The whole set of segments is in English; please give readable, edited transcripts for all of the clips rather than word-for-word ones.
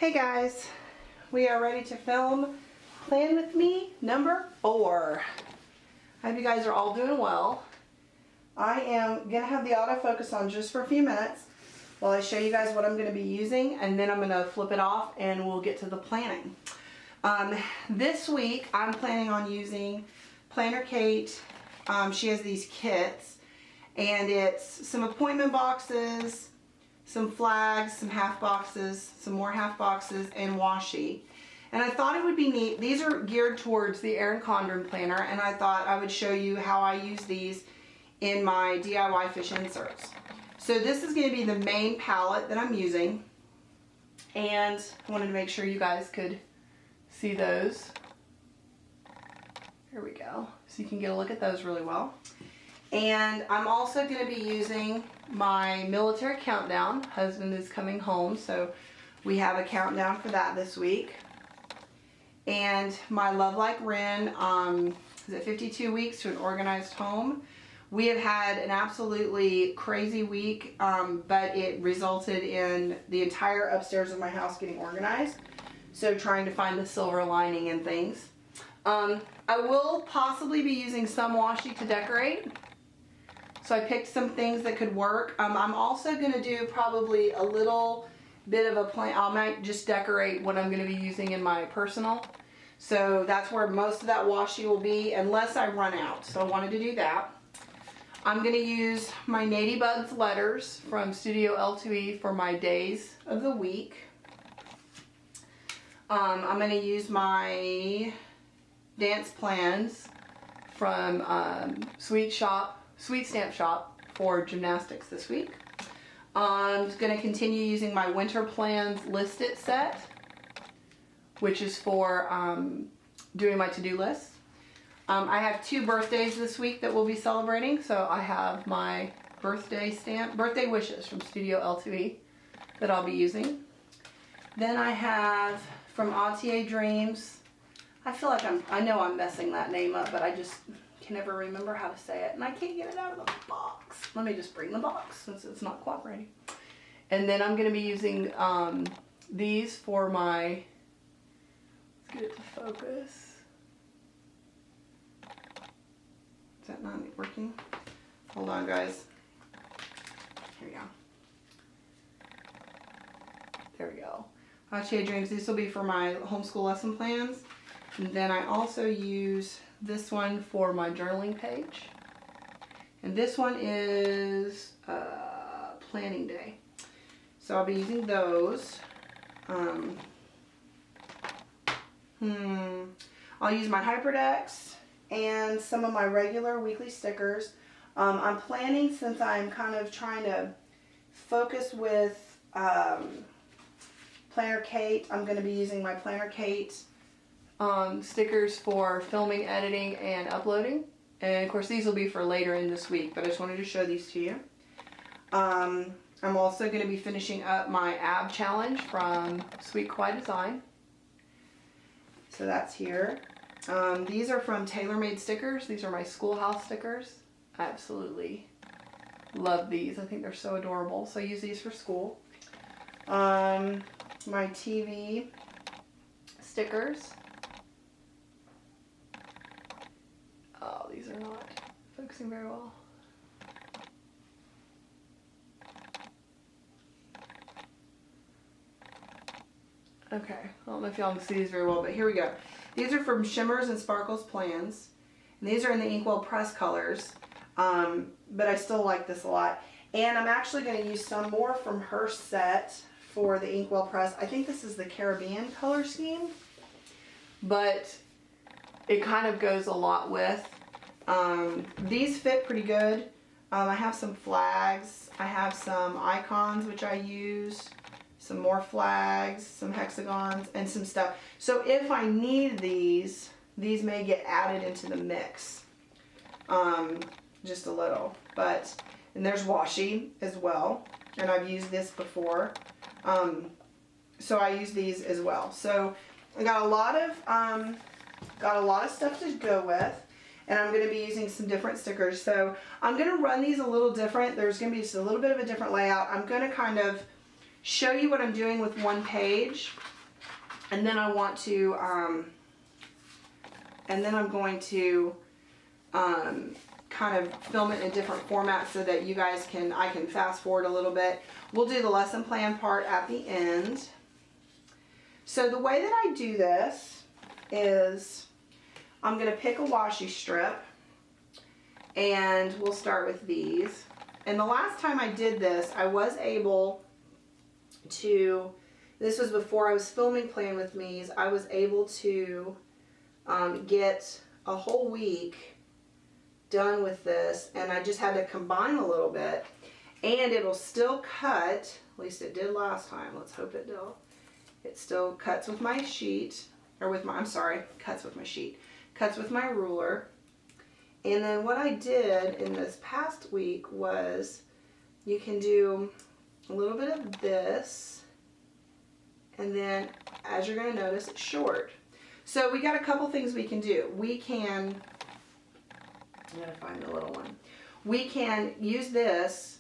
Hey guys, we are ready to film Plan With Me number 4. I hope you guys are all doing well. I am going to have the autofocus on just for a few minutes while I show you guys what I'm going to be using, and then I'm going to flip it off and we'll get to the planning. This week I'm planning on using Planner Kate. She has these kits, and it's some appointment boxes, some flags, some half boxes, some more half boxes, and washi. And I thought it would be neat. These are geared towards the Erin Condren planner, and I thought I would show you how I use these in my DIY fish inserts. So this is going to be the main palette that I'm using, and I wanted to make sure you guys could see those. Here we go. So you can get a look at those really well. And I'm also going to be using my military countdown. Husband is coming home, so we have a countdown for that this week. And my Love Like Wren, is it 52 weeks to an organized home? We have had an absolutely crazy week, but it resulted in the entire upstairs of my house getting organized. So trying to find the silver lining in things. I will possibly be using some washi to decorate. So I picked some things that could work. I'm also going to do probably a little bit of a plan. I might just decorate what I'm going to be using in my personal. So that's where most of that washi will be, unless I run out. So I wanted to do that. I'm going to use my Ladybugs letters from Studio L2E for my days of the week. I'm going to use my dance plans from Sweet Stamp Shop for gymnastics this week. I'm going to continue using my Winter Plans List It set, which is for doing my to-do list. I have 2 birthdays this week that we'll be celebrating, so I have my birthday wishes from Studio L2E that I'll be using. Then I have from Atier Dreams. I feel like I know I'm messing that name up, but I just can never remember how to say it, and I can't get it out of the box. Let me just bring the box since it's not cooperating. And then I'm going to be using these for my, let's get it to focus. Is that not working? Hold on, guys. Here we go. There we go. Atier Dreams. These will be for my homeschool lesson plans. And then I also use this one for my journaling page. And this one is planning day. So I'll be using those. I'll use my Hyperdex and some of my regular weekly stickers. I'm planning, since I'm kind of trying to focus with Planner Kate, I'm going to be using my Planner Kate stickers for filming, editing, and uploading. And of course these will be for later in this week, but I just wanted to show these to you. I'm also going to be finishing up my ab challenge from Sweet Kawaii Design. So that's here. These are from TaylorMade stickers. These are my schoolhouse stickers. I absolutely love these. I think they're so adorable. So I use these for school. My TV stickers. Oh, these are not focusing very well. Okay, I don't know if y'all can see these very well, but here we go. These are from Shimmers and Sparkles Plans. And these are in the Inkwell Press colors, but I still like this a lot. And I'm actually going to use some more from her set for the Inkwell Press. I think this is the Caribbean color scheme, but it kind of goes a lot with. These fit pretty good. I have some flags. I have some icons, which I use. Some more flags, some hexagons, and some stuff. So if I need these may get added into the mix. Just a little. And there's washi as well. And I've used this before. So I use these as well. So I got a lot of stuff to go with. And I'm going to be using some different stickers. So I'm going to run these a little different. There's going to be just a little bit of a different layout. I'm going to kind of show you what I'm doing with one page, And then I want to, and then I'm going to kind of film it in a different format so that you guys I can fast forward a little bit. We'll do the lesson plan part at the end. So the way that I do this is I'm going to pick a washi strip, and we'll start with these. And the last time I did this, I was able to, this was before I was filming Plan With Me's, I was able to get a whole week done with this, and I just had to combine a little bit, and it'll still cut, at least it did last time, let's hope it will. It still cuts with my sheet, or with my, I'm sorry, cuts with my sheet, cuts with my ruler. And then what I did in this past week was, you can do a little bit of this, and then as you're going to notice, it's short. So we got a couple things we can do. We can, I gotta find the little one. We can use this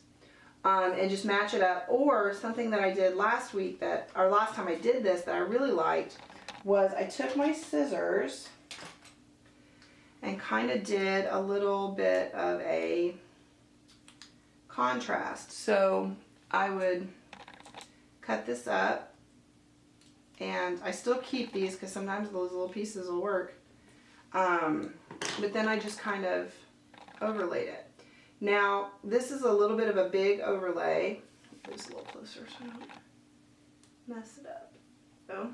and just match it up, or something that I did last week or last time I did this that I really liked was I took my scissors and kind of did a little bit of a contrast. So I would cut this up, and I still keep these because sometimes those little pieces will work. But then I just kind of overlaid it. Now, this is a little bit of a big overlay. Put this a little closer so I don't mess it up. So,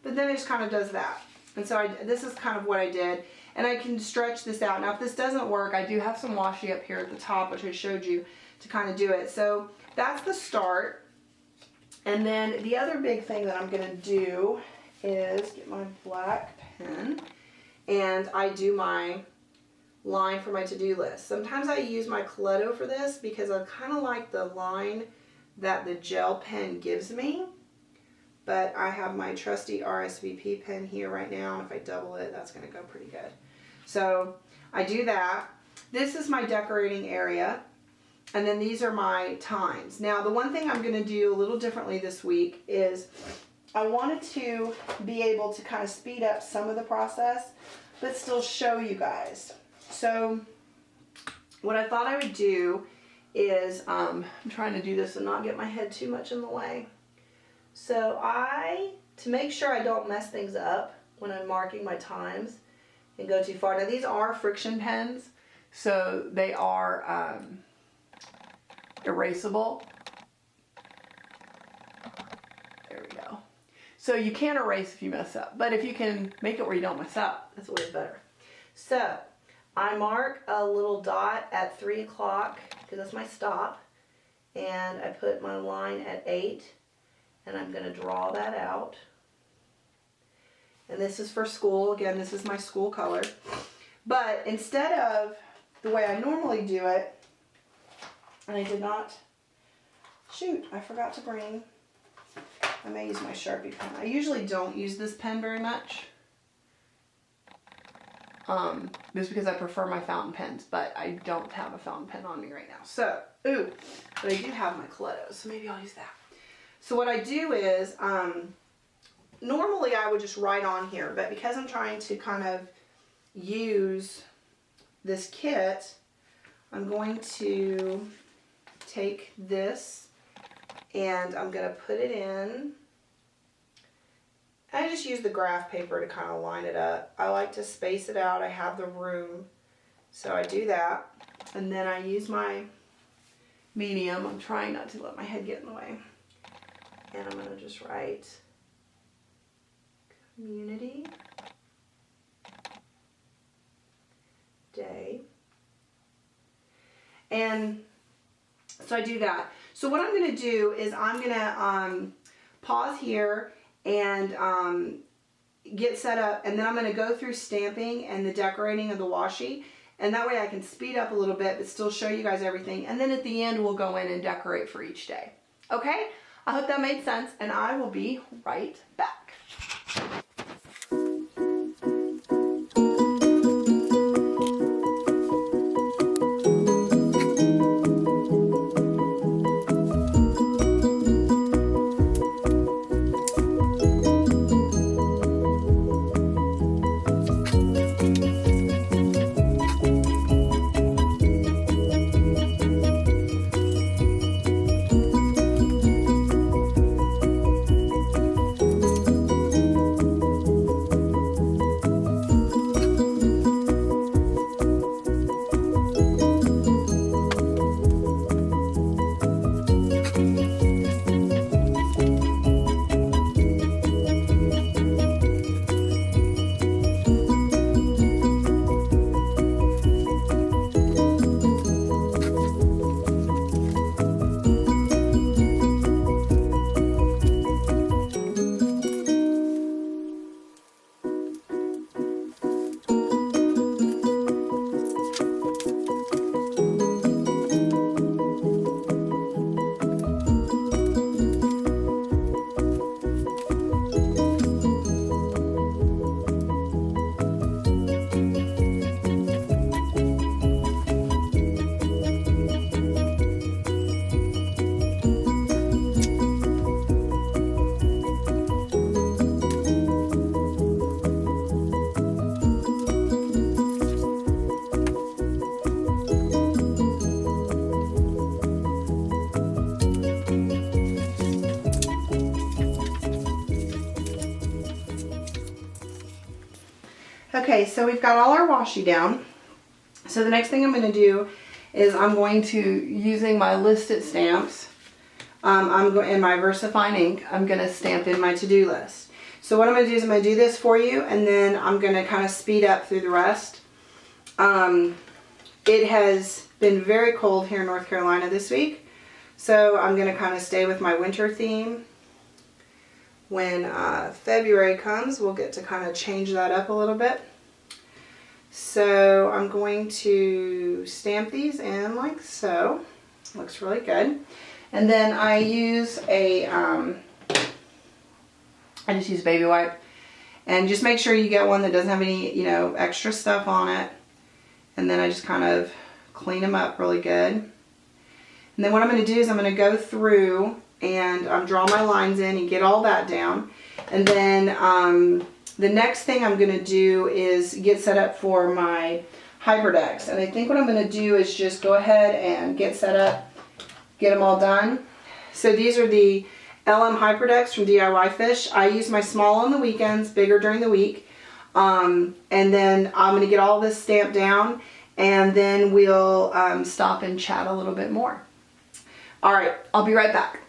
but then it just kind of does that. And so this is kind of what I did. And I can stretch this out. Now, if this doesn't work, I do have some washi up here at the top, which I showed you, to kind of do it. So that's the start. And then the other big thing that I'm going to do is get my black pen, and I do my line for my to-do list. Sometimes I use my Coletto for this because I kind of like the line that the gel pen gives me. But I have my trusty RSVP pen here right now, and if I double it, that's going to go pretty good. So I do that. This is my decorating area, and then these are my times. Now, the one thing I'm going to do a little differently this week is I wanted to be able to kind of speed up some of the process, but still show you guys. So what I thought I would do is, I'm trying to do this and not get my head too much in the way. So to make sure I don't mess things up when I'm marking my times and go too far. Now, these are friction pens, so they are erasable. There we go. So you can erase if you mess up, but if you can make it where you don't mess up, that's always better. So I mark a little dot at 3 o'clock because that's my stop, and I put my line at 8, and I'm going to draw that out. And this is for school. Again, this is my school color. But instead of the way I normally do it, and I did not, shoot, I forgot to bring, I may use my Sharpie pen. I usually don't use this pen very much. Just because I prefer my fountain pens, but I don't have a fountain pen on me right now. So, but I do have my Colettos, so maybe I'll use that. So what I do is, normally I would just write on here, but because I'm trying to kind of use this kit, I'm going to take this and I'm going to put it in. I just use the graph paper to kind of line it up. I like to space it out. I have the room, so I do that. And then I use my medium. I'm trying not to let my head get in the way. And I'm going to just write Community Day. And so I do that. So what I'm going to do is I'm going to pause here and get set up, and then I'm going to go through stamping and the decorating of the washi, and that way I can speed up a little bit but still show you guys everything, and then at the end we'll go in and decorate for each day. Okay? I hope that made sense, and I will be right back. Okay, so we've got all our washi down. So the next thing I'm going to do is I'm going to, using my listed stamps, in my VersaFine ink, I'm going to stamp in my to-do list. So what I'm going to do is I'm going to do this for you, and then I'm going to kind of speed up through the rest. It has been very cold here in North Carolina this week, so I'm going to kind of stay with my winter theme. When February comes, we'll get to kind of change that up a little bit. So I'm going to stamp these in like so. Looks really good. And then I use I just use baby wipe. And just make sure you get one that doesn't have any, extra stuff on it. And then I just kind of clean them up really good. And then what I'm going to do is I'm going to go through and draw my lines in and get all that down. And then the next thing I'm going to do is get set up for my hyperdeck. And I think what I'm going to do is just go ahead and get set up, get them all done. So these are the LM hyperdecks from DIY Fish. I use my small on the weekends, bigger during the week. And then I'm going to get all this stamped down, and then we'll stop and chat a little bit more. All right, I'll be right back.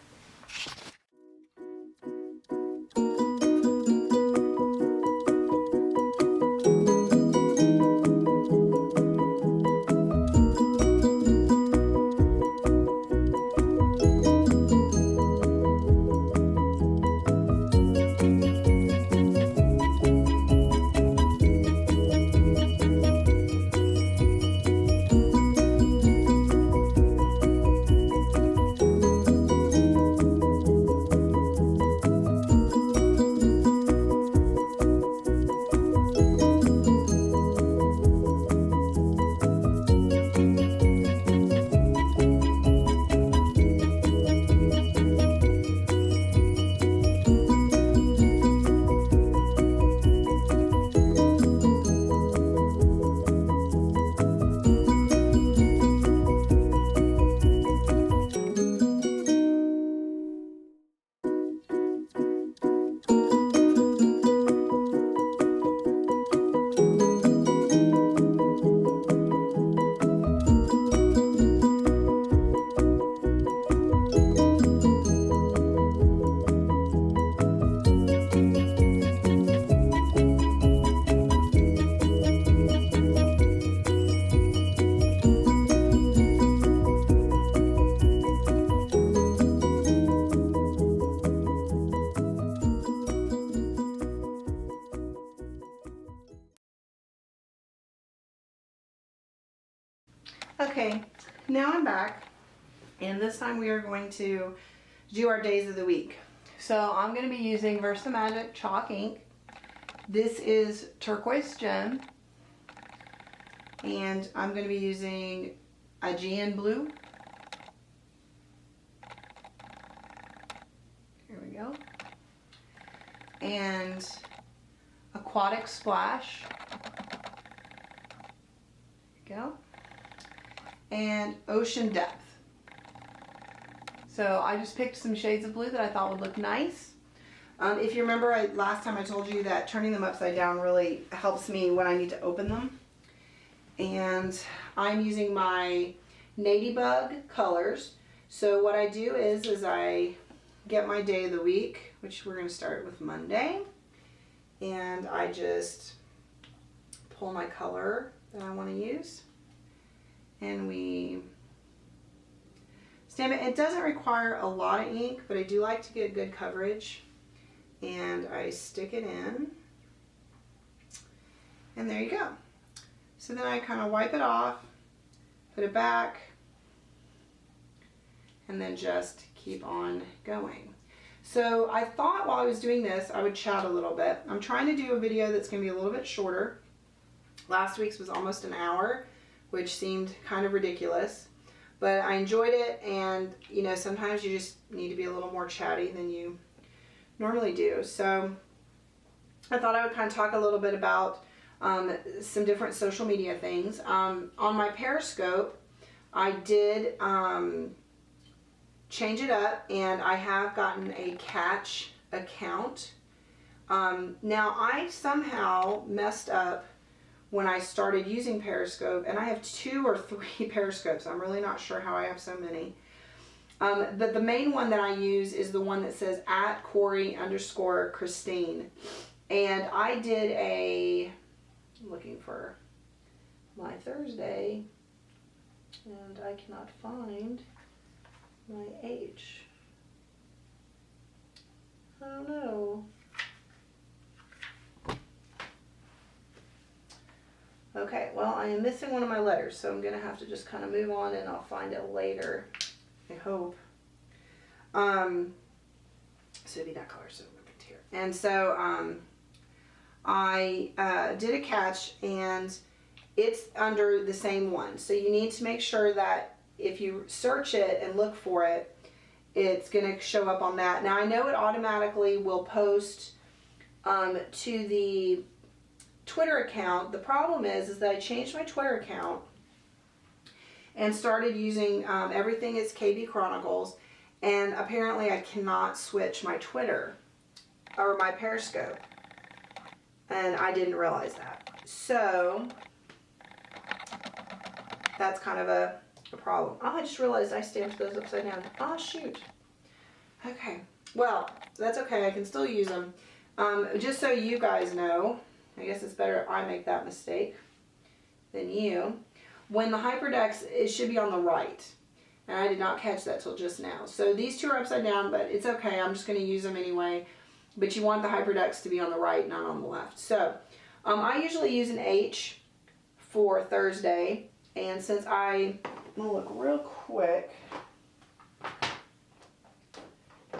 Okay, now I'm back, and this time we are going to do our days of the week. So I'm going to be using VersaMagic chalk ink. This is turquoise gem, and I'm going to be using Aegean blue. Here we go. And aquatic splash. There we go. And ocean depth. So I just picked some shades of blue that I thought would look nice. If you remember, last time I told you that turning them upside down really helps me when I need to open them. And I'm using my Ladybug colors. So what I do is I get my day of the week, which we're going to start with Monday. And I just pull my color that I want to use. And we stamp it. It doesn't require a lot of ink, but I do like to get good coverage. And I stick it in. And there you go. So then I kind of wipe it off, put it back, and then just keep on going. So I thought while I was doing this, I would chat a little bit. I'm trying to do a video that's going to be a little bit shorter. Last week's was almost an hour, which seemed kind of ridiculous, but I enjoyed it. And sometimes you just need to be a little more chatty than you normally do. So I thought I would kind of talk a little bit about some different social media things. On my Periscope, I did change it up, and I have gotten a catch account. Now I somehow messed up when I started using Periscope, and I have 2 or 3 Periscopes. I'm really not sure how I have so many. But the main one that I use is the one that says @Corey_Christine. And I did I'm looking for my Thursday, and I cannot find my H. I don't know. Okay, well, I am missing one of my letters, so I'm going to have to just kind of move on, and I'll find it later. I hope. So it'd be that color, so I'm going to here. And so I did a catch, and it's under the same one. So you need to make sure that if you search it and look for it, it's going to show up on that. Now I know it automatically will post to the Twitter account. The problem is that I changed my Twitter account and started using everything is KB Chronicles, and apparently I cannot switch my Twitter or my Periscope, and I didn't realize that. So that's kind of a problem. Oh, I just realized I stamped those upside down. Oh, shoot. Okay. Well, that's okay. I can still use them. Just so you guys know, I guess it's better if I make that mistake than you. When the hyperdeck, it should be on the right. And I did not catch that till just now. So these 2 are upside down, but it's okay. I'm just going to use them anyway. But you want the hyperdecks to be on the right, not on the left. So I usually use an H for Thursday. And since I'm going to look real quick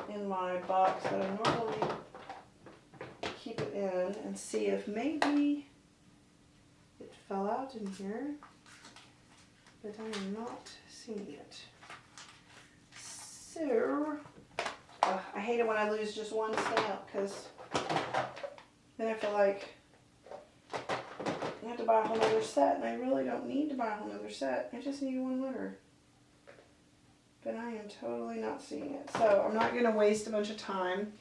in my box that I normally keep it in and see if maybe it fell out in here, but I am not seeing it. So, I hate it when I lose just one stamp, because then I feel like I have to buy a whole other set, and I really don't need to buy a whole other set. I just need one letter. But I am totally not seeing it. So I'm not going to waste a bunch of time.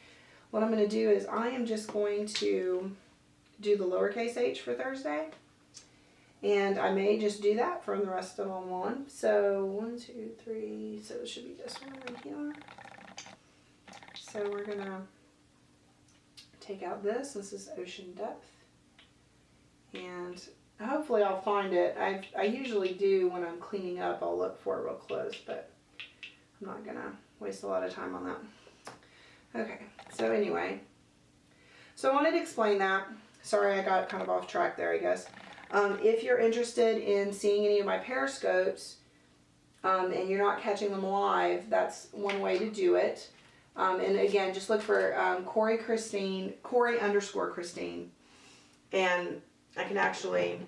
What I'm going to do is I am just going to do the lowercase h for Thursday. And I may just do that from the rest of them on. So 1, 2, 3. So it should be this one right here. So we're going to take out this. This is ocean depth. And hopefully I'll find it. I usually do when I'm cleaning up. I'll look for it real close. But I'm not going to waste a lot of time on that. Okay. So anyway. So I wanted to explain that. Sorry I got kind of off track there, I guess. If you're interested in seeing any of my Periscopes and you're not catching them live, that's one way to do it. And again, just look for Corey_Christine. And I can actually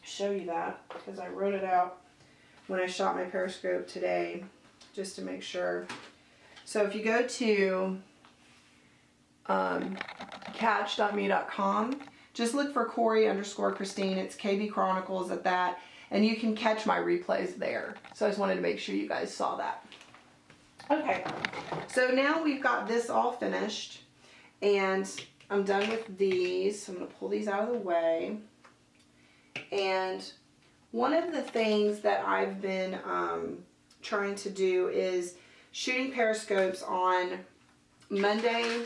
show you that because I wrote it out when I shot my Periscope today just to make sure. So if you go to catch.me.com, just look for Corey_Christine. It's KB Chronicles at that. And you can catch my replays there. So I just wanted to make sure you guys saw that. Okay. So now we've got this all finished. And I'm done with these. So I'm going to pull these out of the way. And one of the things that I've been trying to do is shooting Periscopes on Monday,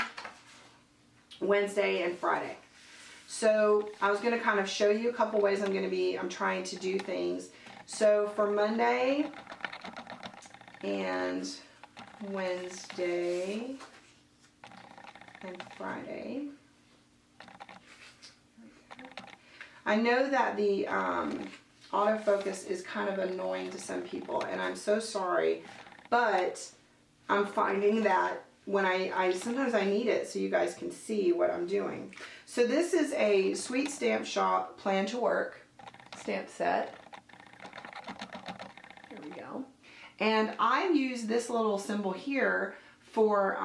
Wednesday, and Friday. So I was going to kind of show you a couple ways I'm trying to do things. So for Monday and Wednesday and Friday, I know that the autofocus is kind of annoying to some people, and I'm so sorry, but I'm finding that when sometimes I need it so you guys can see what I'm doing. So this is a Sweet Stamp Shop Plan to Work stamp set. There we go. And I use this little symbol here for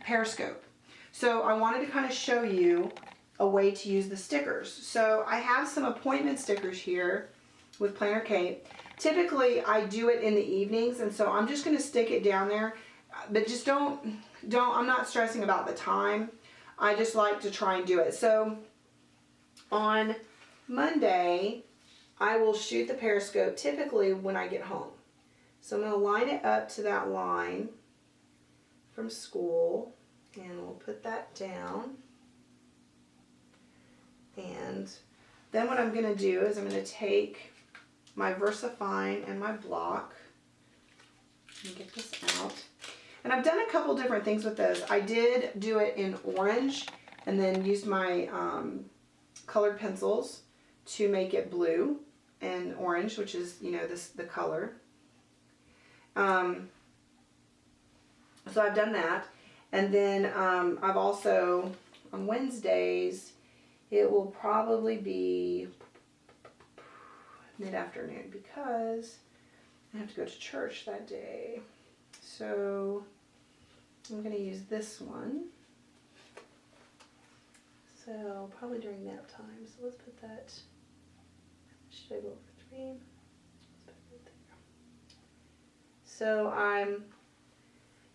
Periscope. So I wanted to kind of show you a way to use the stickers. So I have some appointment stickers here with Planner Kate. Typically I do it in the evenings, and so I'm just going to stick it down there. But just don't, I'm not stressing about the time. I just like to try and do it. So on Monday, I will shoot the periscope typically when I get home. So I'm going to line it up to that line from school, and we'll put that down. And then what I'm going to do is I'm going to take my VersaFine and my block. Let me get this out. And I've done a couple different things with this. I did do it in orange and then used my colored pencils to make it blue and orange, which is, you know, the color. So I've done that. And then I've also, on Wednesdays, it will probably be mid-afternoon because I have to go to church that day. So I'm going to use this one. So probably during nap time. So let's put that, should I go over 3? Let's put it right there. So I'm,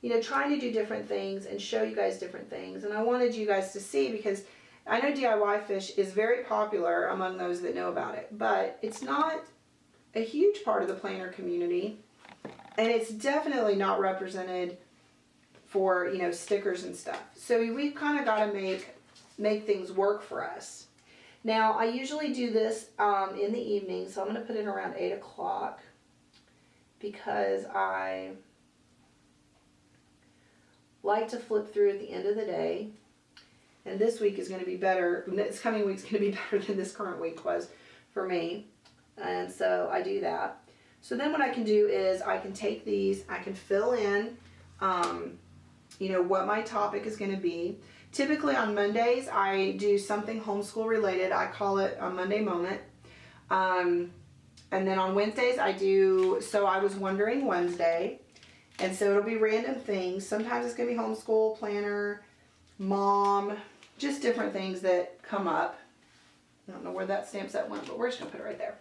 you know, trying to do different things and show you guys different things. And I wanted you guys to see, because I know DIY fish is very popular among those that know about it, but it's not a huge part of the planner community, and it's definitely not represented for, you know, stickers and stuff. So we've kind of got to make things work for us. Now, I usually do this in the evening, so I'm going to put it around 8 o'clock because I like to flip through at the end of the day. And this week is going to be better. This coming week is going to be better than this current week was for me. And so I do that. So then what I can do is I can take these, I can fill in, you know, what my topic is going to be. Typically on Mondays, I do something homeschool related. I call it a Monday moment. And then on Wednesdays, I do So I Was Wondering Wednesday. And so it'll be random things. Sometimes it's going to be homeschool, planner, mom, just different things that come up. I don't know where that stamp set went, but we're just going to put it right there.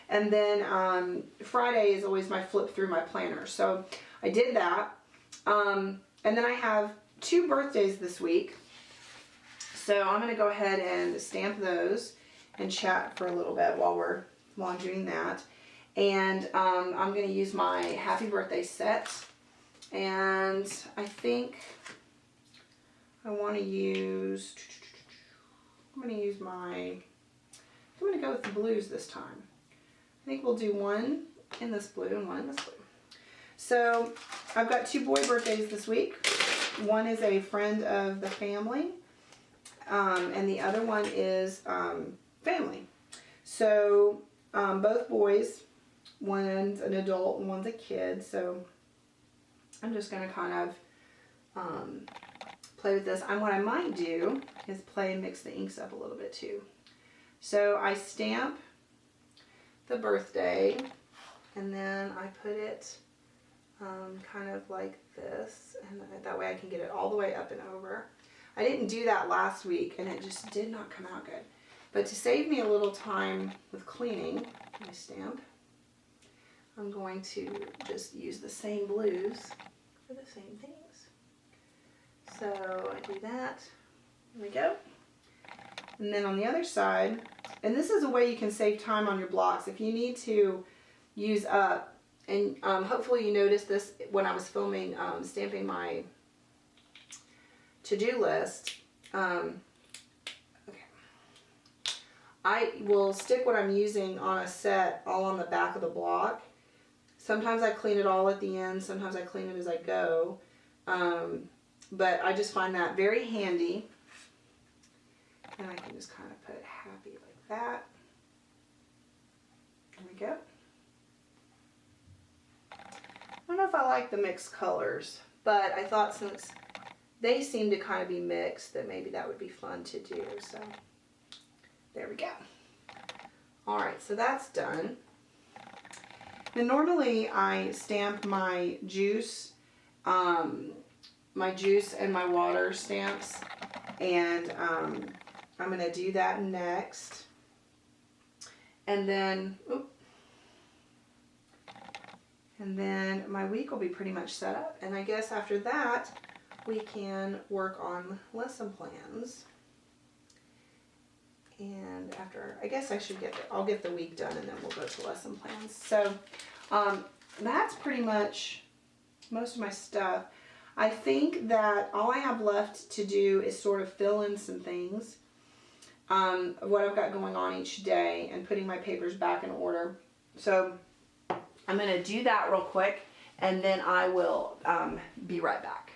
And then Friday is always my flip through my planner. So I did that. And then I have 2 birthdays this week. So I'm going to go ahead and stamp those and chat for a little bit while I'm doing that. And I'm going to use my happy birthday set. And I think I'm going to use I'm going to go with the blues this time. I think we'll do one in this blue and one in this blue. So I've got 2 boy birthdays this week. One is a friend of the family, and the other one is family. So both boys, one's an adult and one's a kid. So I'm just going to kind of play with this. And what I might do is play and mix the inks up a little bit too. So I stamp the birthday, and then I put it kind of like this, and that way I can get it all the way up and over. I didn't do that last week, and it just did not come out good. But to save me a little time with cleaning my stamp, I'm going to just use the same blues for the same things. So I do that. There we go. And then on the other side, and this is a way you can save time on your blocks. If you need to use up, and hopefully you noticed this when I was filming, stamping my to-do list. Okay. I will stick what I'm using on a set all on the back of the block. Sometimes I clean it all at the end. Sometimes I clean it as I go. But I just find that very handy. And I can just kind of put happy like that. There we go. I don't know if I like the mixed colors, but I thought since they seem to kind of be mixed, that maybe that would be fun to do. So there we go. All right, so that's done. Now normally I stamp my juice and my water stamps, and I'm going to do that next. And then, my week will be pretty much set up. And I guess after that, we can work on lesson plans. And after, I guess I should I'll get the week done and then we'll go to lesson plans. So that's pretty much most of my stuff. I think that all I have left to do is sort of fill in some things, what I've got going on each day, and putting my papers back in order. So I'm going to do that real quick, and then I will be right back.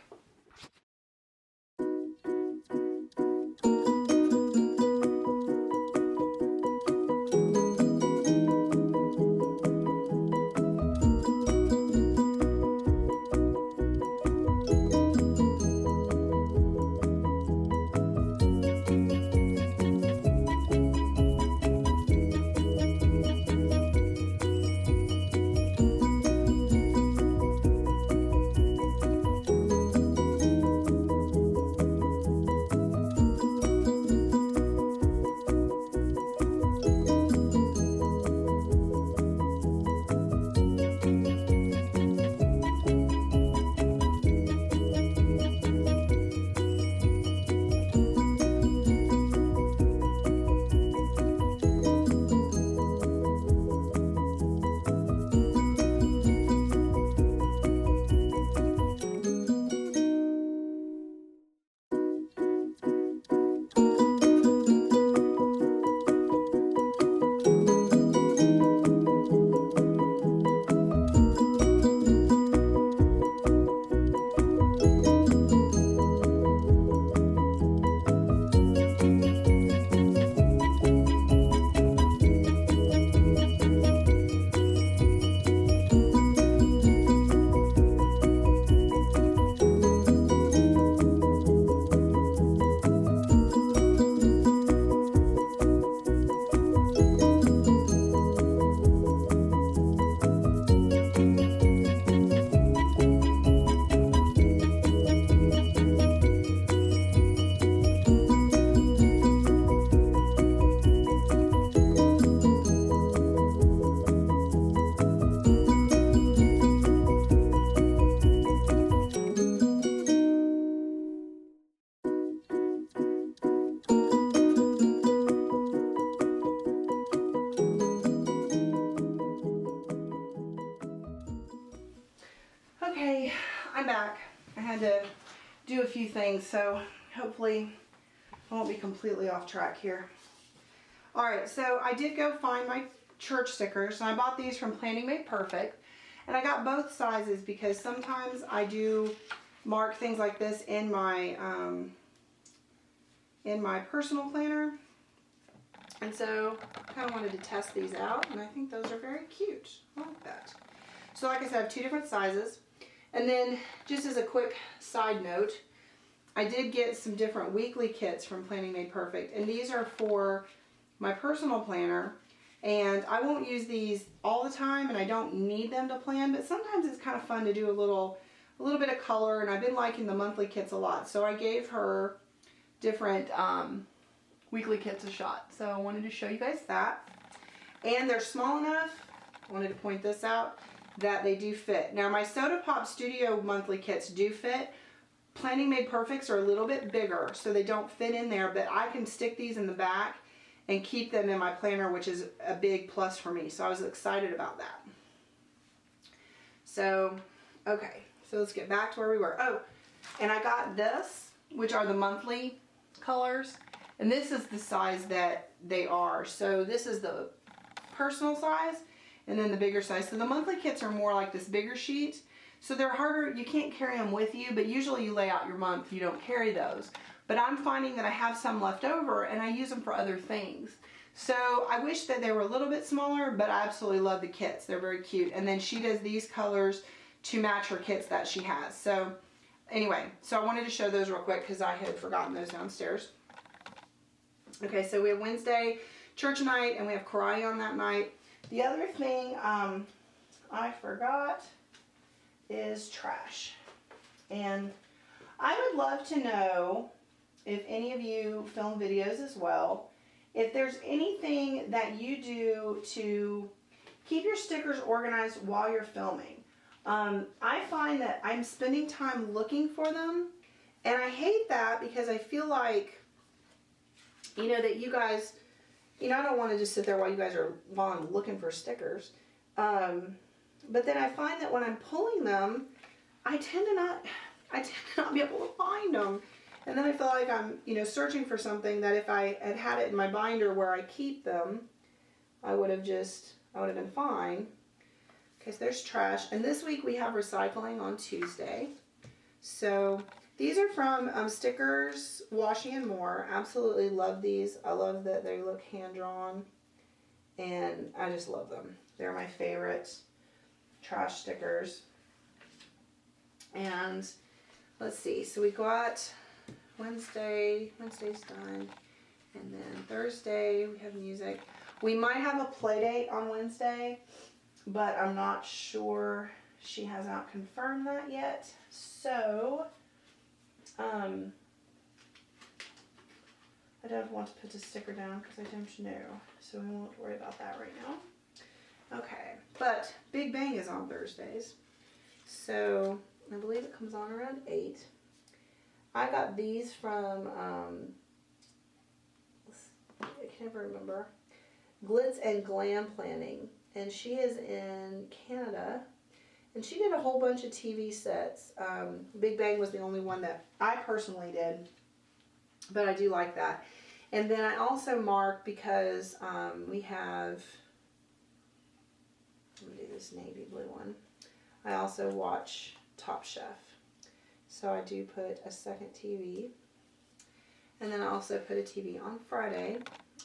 Okay, I'm back. I had to do a few things, so hopefully I won't be completely off track here. Alright, so I did go find my church stickers, and I bought these from Planning Made Perfect. And I got both sizes because sometimes I do mark things like this in my personal planner. And so I kind of wanted to test these out, and I think those are very cute. I like that. So like I said, I have 2 different sizes. And then just as a quick side note, I did get some different weekly kits from Planning Made Perfect, and these are for my personal planner. And I won't use these all the time, and I don't need them to plan, but sometimes it's kind of fun to do a little bit of color, and I've been liking the monthly kits a lot. So I gave her different weekly kits a shot. So I wanted to show you guys that. And they're small enough, I wanted to point this out, that they do fit. Now my Soda Pop Studio monthly kits do fit. Planning Made Perfects are a little bit bigger, so they don't fit in there, but I can stick these in the back and keep them in my planner, which is a big plus for me. So I was excited about that. So, okay, so let's get back to where we were. Oh, and I got this, which are the monthly colors, and this is the size that they are. So this is the personal size, and then the bigger size. So the monthly kits are more like this bigger sheet. So they're harder, you can't carry them with you, but usually you lay out your month, you don't carry those. But I'm finding that I have some left over and I use them for other things. So I wish that they were a little bit smaller, but I absolutely love the kits. They're very cute. And then she does these colors to match her kits that she has. So anyway, so I wanted to show those real quick because I had forgotten those downstairs. Okay, so we have Wednesday church night and we have karate on that night. The other thing I forgot is trash. And I would love to know, if any of you film videos as well, if there's anything that you do to keep your stickers organized while you're filming. I find that I'm spending time looking for them, and I hate that because I feel like, you know, that you guys you know, I don't want to just sit there while I'm looking for stickers. But then I find that when I'm pulling them, I tend to not be able to find them. And then I feel like I'm, you know, searching for something that if I had it in my binder where I keep them, I would have been fine. Okay, so there's trash. And this week we have recycling on Tuesday. So these are from Stickers, Washing and More. Absolutely love these. I love that they look hand-drawn. And I just love them. They're my favorite trash stickers. And let's see. So we got Wednesday's done. And then Thursday we have music. We might have a play date on Wednesday, but I'm not sure. She has not confirmed that yet. So, I don't want to put a sticker down because I don't know. So we won't worry about that right now. Okay, but Big Bang is on Thursdays. So I believe it comes on around 8. I got these from, I can never remember, Glitz and Glam Planning. And she is in Canada. And she did a whole bunch of TV sets. Big Bang was the only one that I personally did. But I do like that. And then I also mark because we have, let me do this navy blue one. I also watch Top Chef. So I do put a second TV. And then I also put a TV on Friday.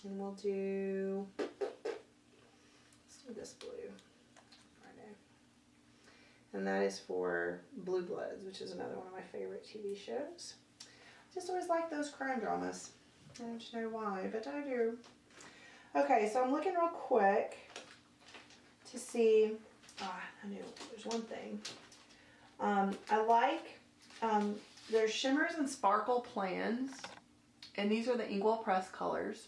And we'll do, let's do this blue Friday. And that is for Blue Bloods, which is another one of my favorite TV shows. Just always like those crime dramas. I don't know why, but I do. Okay, so I'm looking real quick to see, I knew there's one thing. I like, there's Shimmers and Sparkle Plans, and these are the Inkwell Press colors.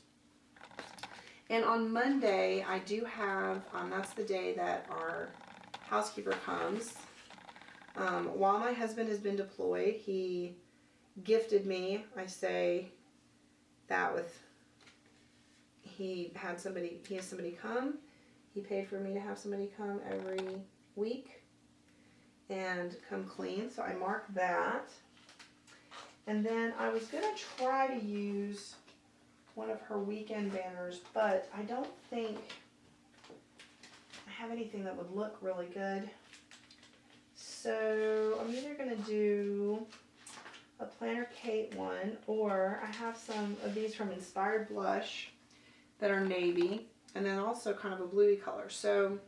And on Monday, I do have, that's the day that our housekeeper comes. While my husband has been deployed, he gifted me, I say that with, he has somebody come. He paid for me to have somebody come every week and come clean. So I marked that. And then I was going to try to use one of her weekend banners, but I don't think I have anything that would look really good. So I'm either going to do a Planner Kate one, or I have some of these from Inspired Blush that are navy, and then also kind of a bluey color. So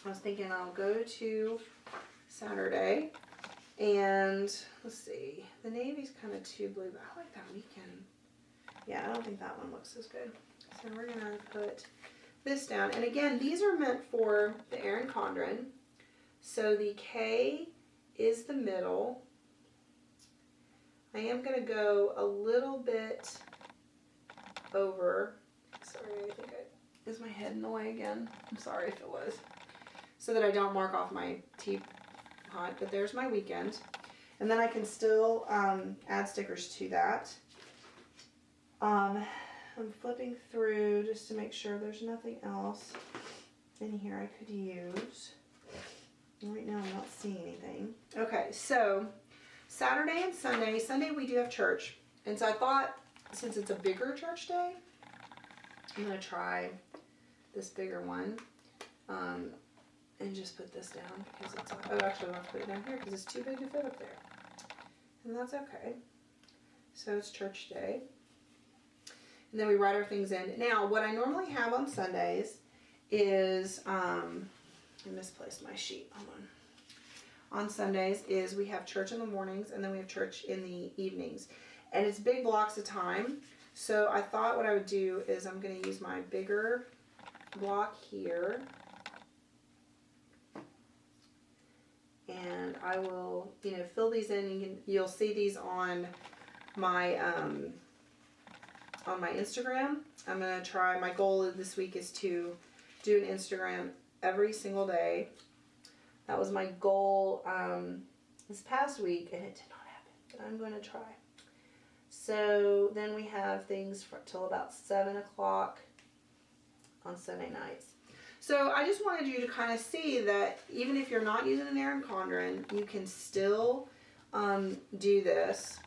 I was thinking I'll go to Saturday, and let's see, the navy's kind of too blue, but I like that weekend. Yeah, I don't think that one looks as good. So we're gonna put this down, and again, these are meant for the Erin Condren. So the K is the middle. I am going to go a little bit over. Sorry, I think is my head in the way again? I'm sorry if it was. So that I don't mark off my teapot, but there's my weekend. And then I can still add stickers to that. I'm flipping through just to make sure there's nothing else in here I could use. Right now I'm not seeing anything. Okay, so Saturday and Sunday. Sunday we do have church. And so I thought, since it's a bigger church day, I'm going to try this bigger one. And just put this down because it's, oh, actually I want to put it down here because it's too big to fit up there. And that's okay. So it's church day. And then we write our things in. Now, what I normally have on Sundays is, I misplaced my sheet. Hold on Sundays is we have church in the mornings, and then we have church in the evenings. And it's big blocks of time. So I thought what I would do is I'm going to use my bigger block here. And I will, fill these in. You'll see these on my Instagram. I'm going to try, my goal this week is to do an Instagram every single day. That was my goal this past week, and it did not happen, but I'm going to try. So then we have things till about 7 o'clock on Sunday nights. So I just wanted you to kind of see that even if you're not using an Erin Condren, you can still do this.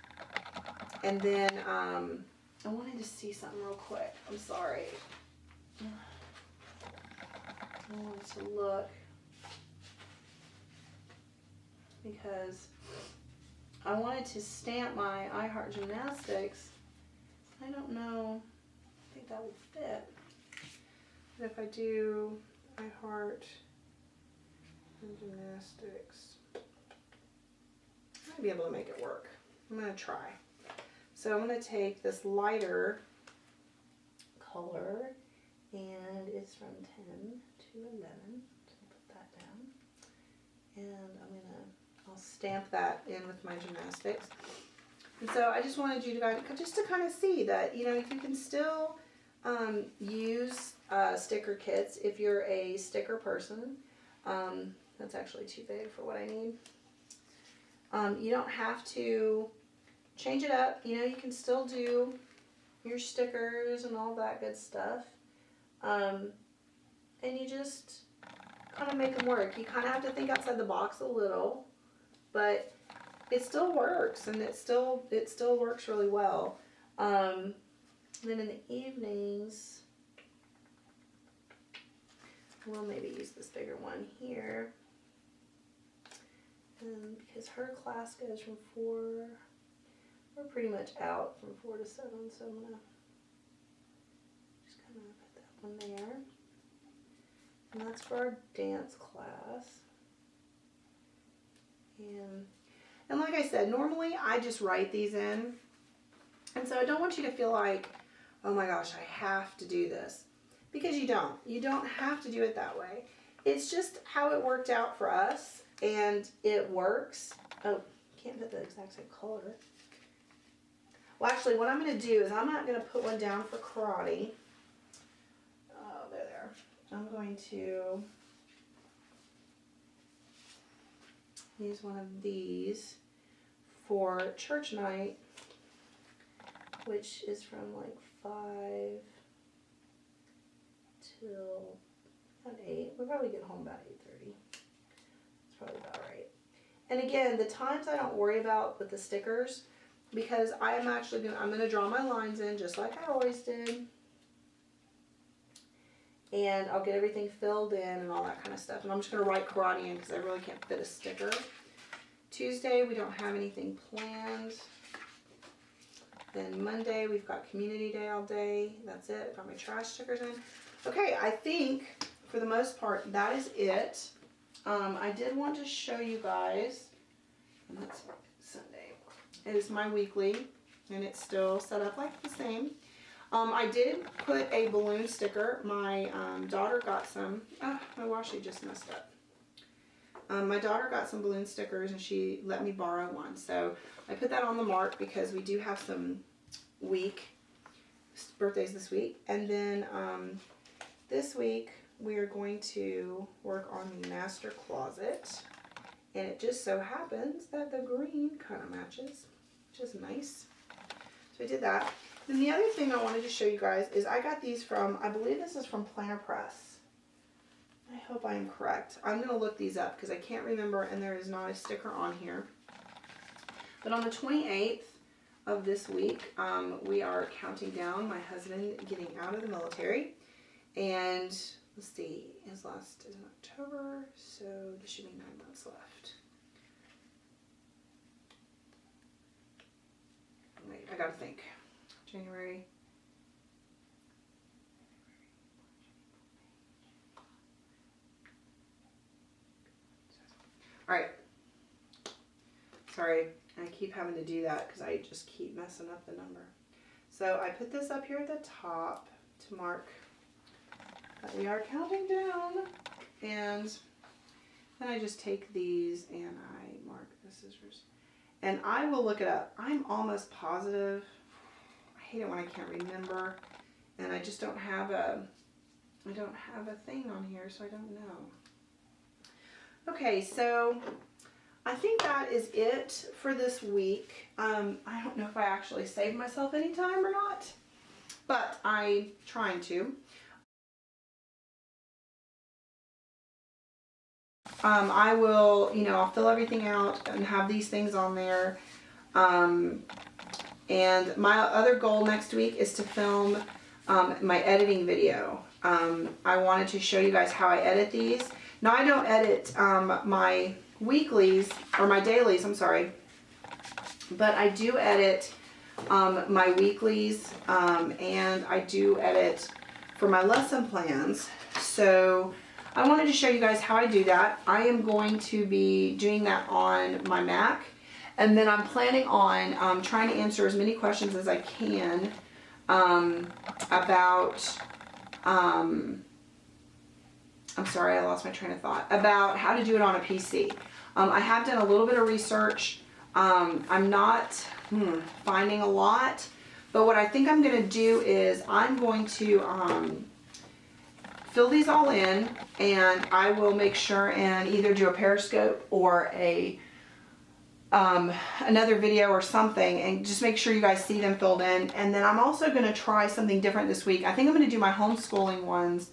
And then I wanted to see something real quick. I'm sorry. I wanted to look because I wanted to stamp my I Heart Gymnastics. I don't know. I think that would fit. But if I do I Heart and Gymnastics, I might be able to make it work. I'm going to try. So I'm going to take this lighter color, and it's from 10 to 11. So I'll put that down. And I'll stamp that in with my gymnastics. And so I just wanted you to kind of see that, you know, you can still use sticker kits if you're a sticker person. That's actually too big for what I need. You don't have to change it up. You know, you can still do your stickers and all that good stuff. And you just kind of make them work. You kind of have to think outside the box a little, but it still works, and it still works really well. Then in the evenings, we'll maybe use this bigger one here. And because her class goes from 4, we're pretty much out from 4 to 7, so I'm gonna just kind of put that one there. And that's for our dance class. And like I said, normally I just write these in. And so I don't want you to feel like, oh my gosh, I have to do this. Because you don't. You don't have to do it that way. It's just how it worked out for us, and it works. Oh, can't put the exact same color. Well, actually, what I'm going to do is I'm not going to put one down for karate. Oh, there. I'm going to use one of these for church night, which is from like 5 till about 8. We'll probably get home about 8:30. That's probably about right. And again, the times I don't worry about with the stickers, because I'm going to draw my lines in just like I always did. And I'll get everything filled in and all that kind of stuff. And I'm just going to write karate in because I really can't fit a sticker. Tuesday, we don't have anything planned. Then Monday, we've got community day all day. That's it. Got my trash stickers in. Okay, I think for the most part, that is it. I did want to show you guys, and that's Sunday. It is my weekly, and it's still set up like the same. I did put a balloon sticker. My daughter got some. My washi just messed up. My daughter got some balloon stickers, and she let me borrow one. So I put that on the mark because we do have some birthdays this week. And then this week we are going to work on the master closet. And it just so happens that the green kind of matches, which is nice. So I did that. Then the other thing I wanted to show you guys is I got these from, I believe this is from Planner Press. I hope I am correct. I'm going to look these up because I can't remember, and there is not a sticker on here. But on the 28th of this week, we are counting down my husband getting out of the military. And let's see, his last is in October, so there should be 9 months left. Wait, I gotta think. January. Alright. Sorry, I keep having to do that because I just keep messing up the number. So I put this up here at the top to mark that we are counting down. And then I just take these and I mark the scissors. And I will look it up. I'm almost positive. I hate it when I can't remember. And I just don't have a thing on here, so I don't know. Okay, so I think that is it for this week. I don't know if I actually saved myself any time or not, but I'm trying to. I will, I'll fill everything out and have these things on there. And my other goal next week is to film my editing video. I wanted to show you guys how I edit these. Now, I don't edit my weeklies, or my dailies, I'm sorry, but I do edit my weeklies, and I do edit for my lesson plans. So I wanted to show you guys how I do that. I am going to be doing that on my Mac, and then I'm planning on trying to answer as many questions as I can about, I'm sorry, I lost my train of thought, about how to do it on a PC. I have done a little bit of research. I'm not finding a lot, but what I think I'm going to do is I'm going to fill these all in, and I will make sure and either do a Periscope or a another video or something, and just make sure you guys see them filled in. And then I'm also going to try something different this week. I think I'm going to do my homeschooling ones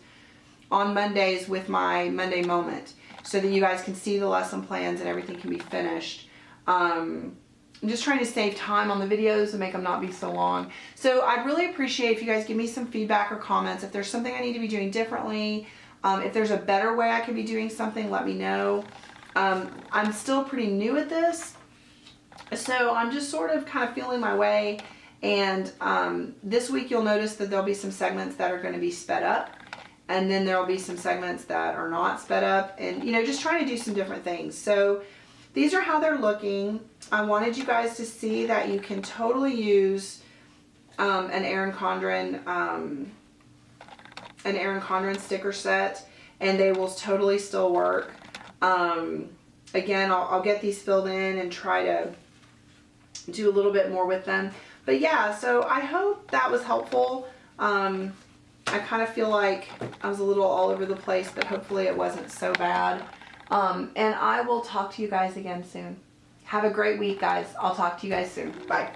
on Mondays with my Monday Moment, so that you guys can see the lesson plans and everything can be finished. I'm just trying to save time on the videos and make them not be so long. So I'd really appreciate if you guys give me some feedback or comments. If there's something I need to be doing differently, if there's a better way I could be doing something, let me know. I'm still pretty new at this, so I'm just sort of kind of feeling my way. And this week you'll notice that there'll be some segments that are going to be sped up, and then there'll be some segments that are not sped up, and just trying to do some different things. So these are how they're looking. I wanted you guys to see that you can totally use an Erin Condren sticker set, and they will totally still work. Again, I'll get these filled in and try to do a little bit more with them. But yeah, so I hope that was helpful. I kind of feel like I was a little all over the place, but hopefully it wasn't so bad. And I will talk to you guys again soon. Have a great week, guys. I'll talk to you guys soon. Bye.